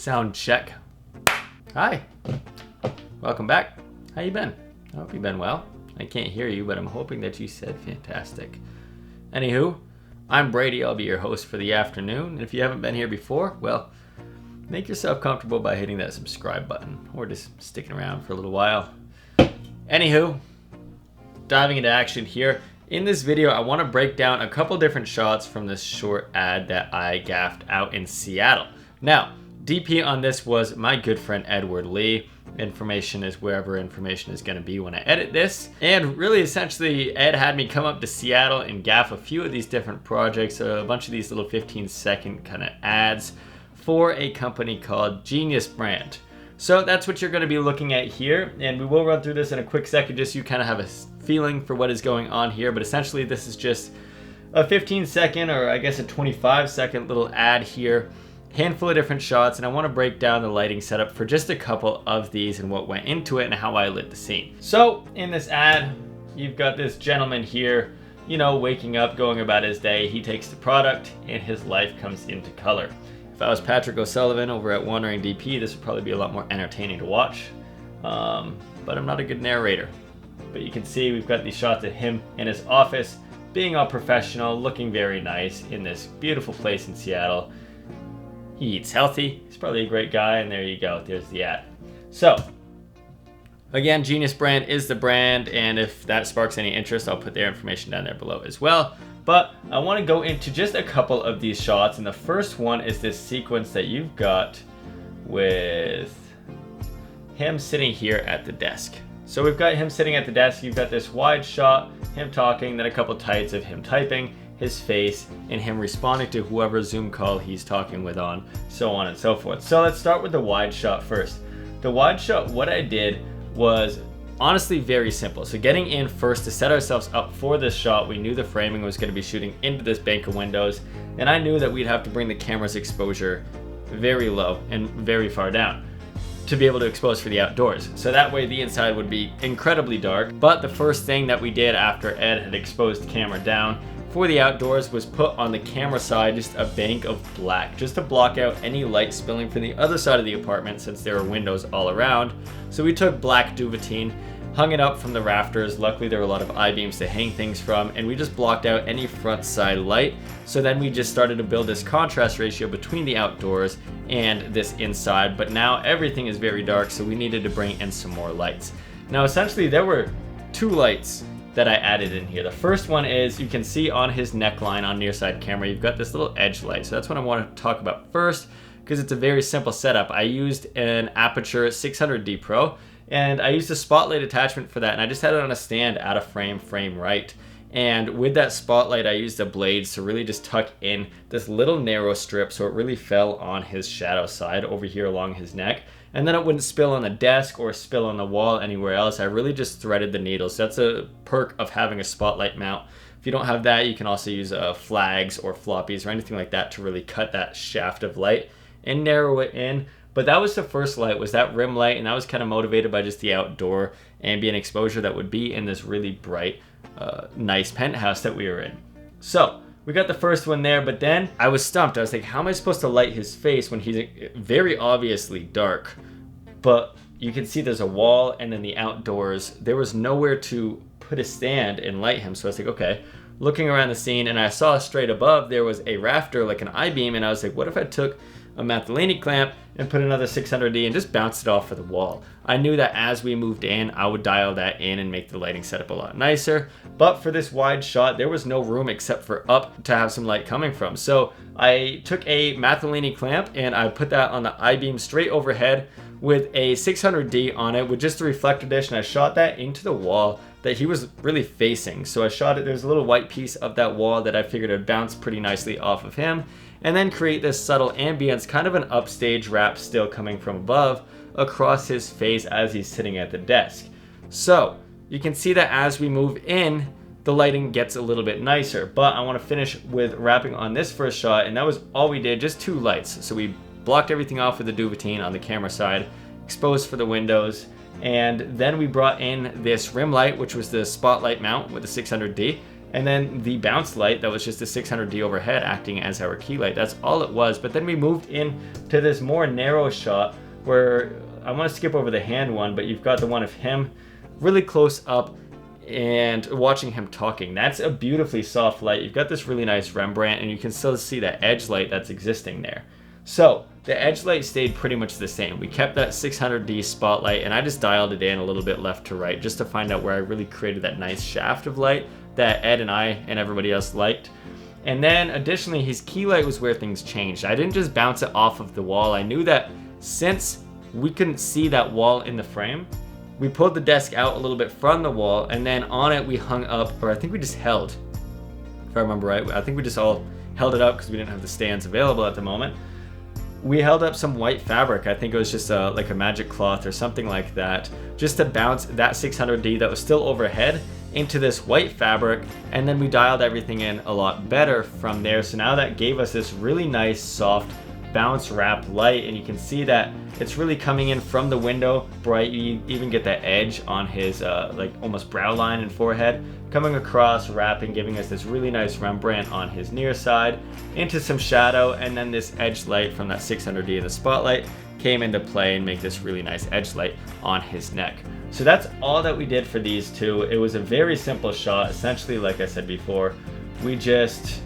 Sound check. Hi. Welcome back. How you been? I hope you've been well. I can't hear you, but I'm hoping that you said fantastic. Anywho, I'm Brady. I'll be your host for the afternoon. And if you haven't been here before, well, make yourself comfortable by hitting that subscribe button or just sticking around for a little while. Anywho, diving into action here. In this video, I want to break down a couple different shots from this short ad that I gaffed out in Seattle. Now, DP on this was my good friend Edward Lee. Information is wherever information is going to be when I edit this. And really, essentially, Ed had me come up to Seattle and gaff a few of these different projects, a bunch of these little 15-second kind of ads for a company called Genius Brand. So that's what you're going to be looking at here, and we will run through this in a quick second just so you kind of have a feeling for what is going on here. But essentially, this is just a 15-second, or I guess a 25-second little ad here. Handful of different shots, and I want to break down the lighting setup for just a couple of these and what went into it and how I lit the scene. So in this ad, you've got this gentleman here, you know, waking up, going about his day. He takes the product and his life comes into color. If I was Patrick O'Sullivan over at Wandering DP, this would probably be a lot more entertaining to watch, but I'm not a good narrator. But you can see we've got these shots of him in his office, being all professional, looking very nice in this beautiful place in Seattle. He eats healthy, he's probably a great guy, and there you go, there's the ad. So, again, Genius Brand is the brand, and if that sparks any interest, I'll put their information down there below as well. But I want to go into just a couple of these shots, and the first one is this sequence that you've got with him sitting here at the desk. So we've got him sitting at the desk, you've got this wide shot, him talking, then a couple tights of him typing, his face, and him responding to whoever Zoom call he's talking with on, so on and so forth. So let's start with the wide shot first. The wide shot, what I did was honestly very simple. So getting in first to set ourselves up for this shot, we knew the framing was going to be shooting into this bank of windows, and I knew that we'd have to bring the camera's exposure very low and very far down to be able to expose for the outdoors. So that way the inside would be incredibly dark. But the first thing that we did after Ed had exposed the camera down for the outdoors was put on the camera side just a bank of black, just to block out any light spilling from the other side of the apartment since there are windows all around. So we took black duvetine, hung it up from the rafters. Luckily there were a lot of I-beams to hang things from, and we just blocked out any front side light. So then we just started to build this contrast ratio between the outdoors and this inside, but now everything is very dark, so we needed to bring in some more lights. Now essentially there were two lights that I added in here. The first one is, you can see on his neckline on near side camera, you've got this little edge light. So that's what I want to talk about first, because it's a very simple setup. I used an Aperture 600D Pro, and I used a spotlight attachment for that, and I just had it on a stand out of frame right. And with that spotlight, I used the blades to really just tuck in this little narrow strip so it really fell on his shadow side over here along his neck. And then it wouldn't spill on the desk or spill on the wall anywhere else. I really just threaded the needles. That's a perk of having a spotlight mount. If you don't have that, you can also use flags or floppies or anything like that to really cut that shaft of light and narrow it in. But that was the first light, was that rim light, and that was kind of motivated by just the outdoor ambient exposure that would be in this really bright, nice penthouse that we were in. So we got the first one there, but then I was stumped. I was like, how am I supposed to light his face when he's very obviously dark? But you can see there's a wall, and then the outdoors, there was nowhere to put a stand and light him. So I was like, okay, looking around the scene, and I saw straight above there was a rafter, like an I-beam, and I was like, what if I took a Mathellini clamp and put another 600D and just bounced it off of the wall? I knew that as we moved in, I would dial that in and make the lighting setup a lot nicer. But for this wide shot, there was no room except for up to have some light coming from. So I took a Mathellini clamp and I put that on the I-beam straight overhead with a 600D on it with just a reflector dish, and I shot that into the wall that he was really facing. So I shot it, there's a little white piece of that wall that I figured would bounce pretty nicely off of him, and then create this subtle ambience, kind of an upstage wrap still coming from above across his face as he's sitting at the desk. So you can see that as we move in, the lighting gets a little bit nicer. But I want to finish with wrapping on this first shot, and that was all we did, just two lights. So we blocked everything off with the duvetine on the camera side, exposed for the windows, and then we brought in this rim light, which was the spotlight mount with the 600D, and then the bounce light that was just a 600D overhead acting as our key light. That's all it was. But then we moved in to this more narrow shot where I want to skip over the hand one, but you've got the one of him really close up and watching him talking. That's a beautifully soft light. You've got this really nice Rembrandt, and you can still see that edge light that's existing there. So the edge light stayed pretty much the same. We kept that 600D spotlight, and I just dialed it in a little bit left to right just to find out where I really created that nice shaft of light that Ed and I and everybody else liked. And then additionally, his key light was where things changed. I didn't just bounce it off of the wall. I knew that since we couldn't see that wall in the frame, we pulled the desk out a little bit from the wall, and then on it we hung up, or I think we just held, if I remember right, I think we just all held it up because we didn't have the stands available at the moment. We held up some white fabric. I think it was just like a magic cloth or something like that, just to bounce that 600D that was still overhead into this white fabric, and then we dialed everything in a lot better from there. So now that gave us this really nice soft bounce wrap light, and you can see that it's really coming in from the window bright. You even get that edge on his like almost brow line and forehead coming across, wrapping, giving us this really nice Rembrandt on his near side into some shadow, and then this edge light from that 600D in the spotlight came into play and make this really nice edge light on his neck. So that's all that we did for these two. It was a very simple shot. Essentially, like I said before, we just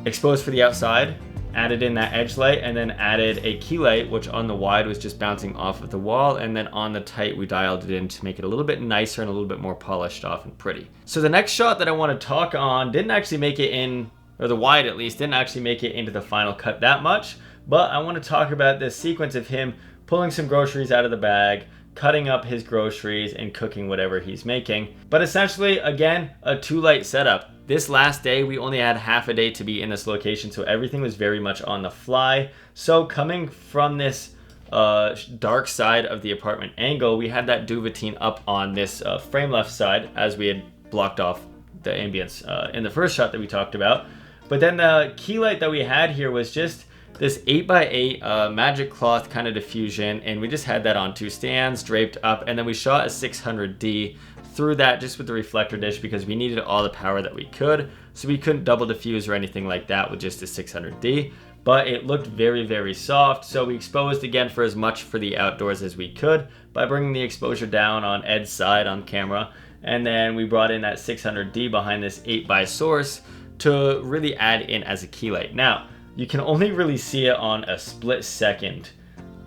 exposed for the outside, added in that edge light, and then added a key light, which on the wide was just bouncing off of the wall, and then on the tight we dialed it in to make it a little bit nicer and a little bit more polished off and pretty. So the next shot that I want to talk on didn't actually make it in, or the wide at least, didn't actually make it into the final cut that much, but I want to talk about this sequence of him pulling some groceries out of the bag, cutting up his groceries, and cooking whatever he's making. But essentially, again, a 2-light setup. This last day, we only had half a day to be in this location, so everything was very much on the fly. So coming from this dark side of the apartment angle, we had that duvetine up on this frame left side, as we had blocked off the ambience in the first shot that we talked about. But then the key light that we had here was just this 8x8 magic cloth kind of diffusion, and we just had that on 2 stands draped up, and then we shot a 600D through that just with the reflector dish because we needed all the power that we could, so we couldn't double diffuse or anything like that with just a 600D, but it looked very, very soft. So we exposed again for as much for the outdoors as we could by bringing the exposure down on Ed's side on camera, and then we brought in that 600D behind this 8x source to really add in as a key light. Now you can only really see it on a split second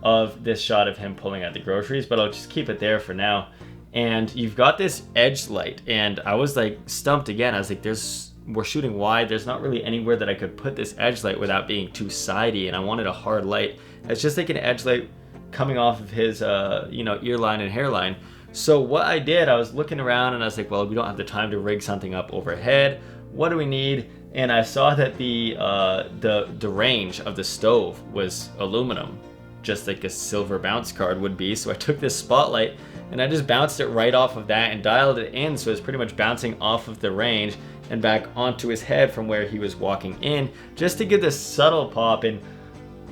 of this shot of him pulling out the groceries, but I'll just keep it there for now. And you've got this edge light, and I was like stumped again. I was like, we're shooting wide, there's not really anywhere that I could put this edge light without being too sidey, and I wanted a hard light. It's just like an edge light coming off of his ear line and hairline. So what I did, I was looking around and I was like, well, we don't have the time to rig something up overhead. What do we need? And I saw that the range of the stove was aluminum, just like a silver bounce card would be. So I took this spotlight and I just bounced it right off of that and dialed it in, so it's pretty much bouncing off of the range and back onto his head from where he was walking in, just to give this subtle pop. And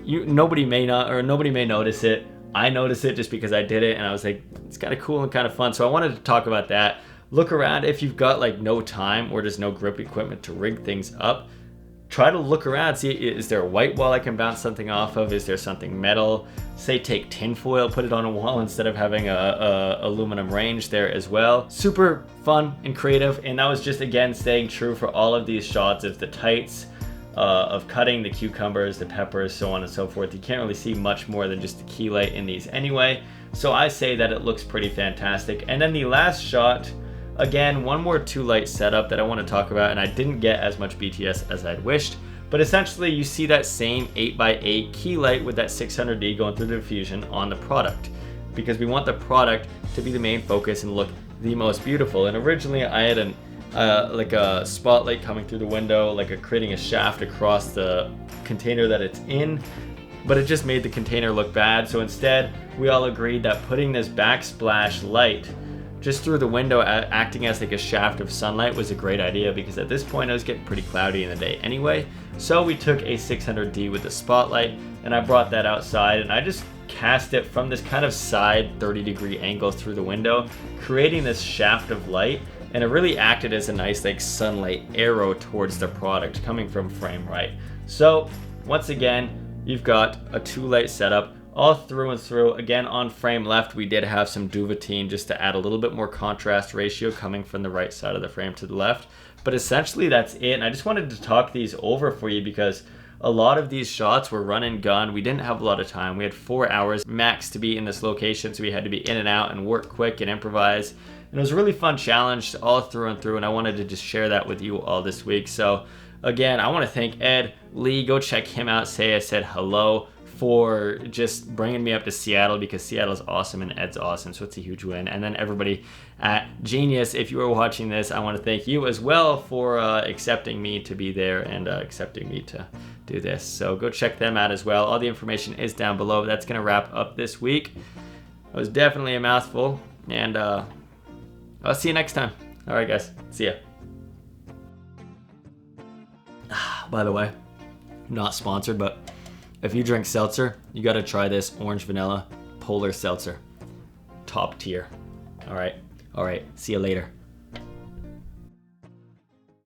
nobody may notice it. I noticed it just because I did it, and I was like, it's kind of cool and kind of fun. So I wanted to talk about that. Look around if you've got like no time or just no grip equipment to rig things up. Try to look around, see, is there a white wall I can bounce something off of? Is there something metal? Say take tin foil, put it on a wall instead of having a aluminum range there as well. Super fun and creative, and that was just again staying true for all of these shots of the tights, of cutting the cucumbers, the peppers, so on and so forth. You can't really see much more than just the key light in these anyway, so I say that it looks pretty fantastic. And then the last shot, again, one more 2-light setup that I want to talk about, and I didn't get as much BTS as I'd wished, but essentially you see that same 8x8 key light with that 600D going through the diffusion on the product, because we want the product to be the main focus and look the most beautiful. And originally I had like a spotlight coming through the window, like creating a shaft across the container that it's in, but it just made the container look bad. So instead we all agreed that putting this backsplash light just through the window acting as like a shaft of sunlight was a great idea, because at this point it was getting pretty cloudy in the day anyway. So we took a 600D with the spotlight and I brought that outside and I just cast it from this kind of side 30-degree angle through the window, creating this shaft of light and it really acted as a nice like sunlight arrow towards the product coming from frame right. So once again, you've got a 2-light setup all through and through. Again, on frame left, we did have some duvetine just to add a little bit more contrast ratio coming from the right side of the frame to the left. But essentially that's it. And I just wanted to talk these over for you because a lot of these shots were run and gun. We didn't have a lot of time. We had 4 hours max to be in this location, so we had to be in and out and work quick and improvise. And it was a really fun challenge all through and through, and I wanted to just share that with you all this week. So again, I want to thank Ed Lee. Go check him out. Say I said hello, for just bringing me up to Seattle, because Seattle's awesome and Ed's awesome, so it's a huge win. And then everybody at Genius, if you are watching this, I want to thank you as well for accepting me to be there and accepting me to do this. So go check them out as well. All the information is down below. That's going to wrap up this week. It was definitely a mouthful, and I'll see you next time. All right, guys. See ya. By the way, not sponsored, but if you drink seltzer, you got to try this orange vanilla polar seltzer. Top tier. All right. See you later.